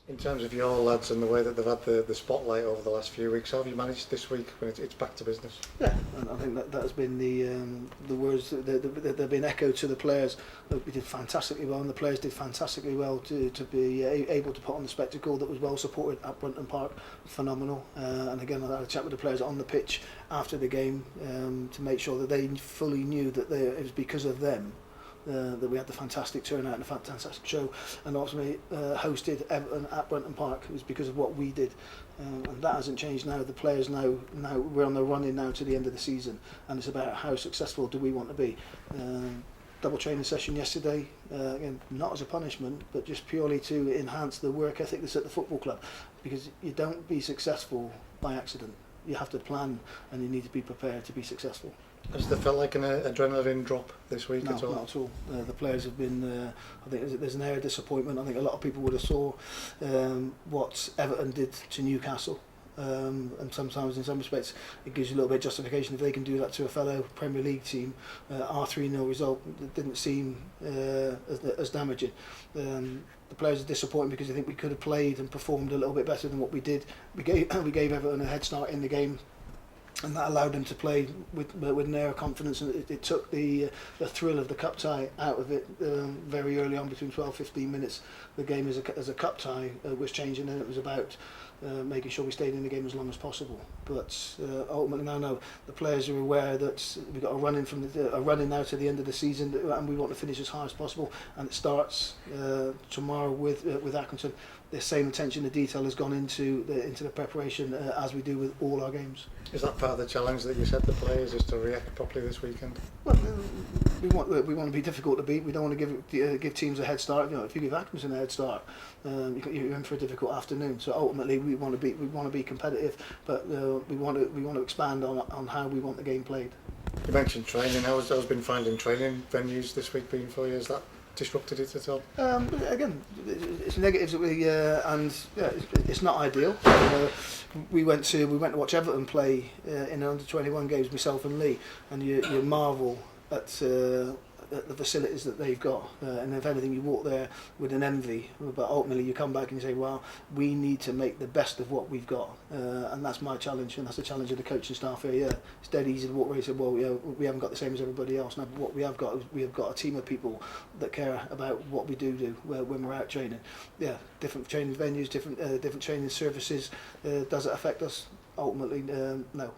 In terms of your lads and the way that they've had the spotlight over the last few weeks, how have you managed this week when it's back to business? Yeah, and I think that has been the words that have been echoed to the players. We did fantastically well, and the players did fantastically well to be able to put on the spectacle that was well supported at Brunton Park. Phenomenal. And again, I had a chat with the players on the pitch after the game to make sure that they fully knew that it was because of them that we had the fantastic turnout and a fantastic show, and ultimately hosted Everton at Brunton Park. It was because of what we did, and that hasn't changed now. The players now we're on the run in now to the end of the season, and it's about how successful do we want to be. Double training session yesterday, again, not as a punishment, but just purely to enhance the work ethic that's at the football club, because you don't be successful by accident. You have to plan, and you need to be prepared to be successful. Has there felt like an adrenaline drop this week at all? Not at all. The players have been, I think there's an air of disappointment. I think a lot of people would have saw what Everton did to Newcastle. And sometimes in some respects it gives you a little bit of justification if they can do that to a fellow Premier League team. Our 3-0 result didn't seem as damaging. The players are disappointed because I think we could have played and performed a little bit better than what we did. We gave Everton a head start in the game, and that allowed them to play with an air of confidence, and it took the thrill of the cup tie out of it very early on. Between 12-15 minutes, the game as a cup tie was changing, and it was about making sure we stayed in the game as long as possible. But ultimately now the players are aware that we've got a run in now to the end of the season, and we want to finish as high as possible, and it starts tomorrow with Accrington. The same attention to detail has gone into the preparation as we do with all our games. Is that part of the challenge that you set the players, is to react properly this weekend? Well, we want to be difficult to beat. We don't want to give teams a head start. You know, if you give Accrington a head start, you're in for a difficult afternoon. So ultimately, we want to be competitive, but we want to expand on how we want the game played. You mentioned training. How's been finding training venues this week been for you? Has that disrupted it at all? Again, it's negatives that and yeah, it's not ideal. We went to watch Everton play in under 21 games, myself and Lee, and you marvel at the facilities that they've got, and if anything you walk there with an envy, but ultimately you come back and you say, well, we need to make the best of what we've got, and that's my challenge, and that's the challenge of the coaching staff here. Yeah, it's dead easy to walk around and say, well, yeah, we haven't got the same as everybody else. Now, what we have got is we have got a team of people that care about what we do when we're out training. Yeah, different training venues, different training services. Does it affect us? Ultimately, no.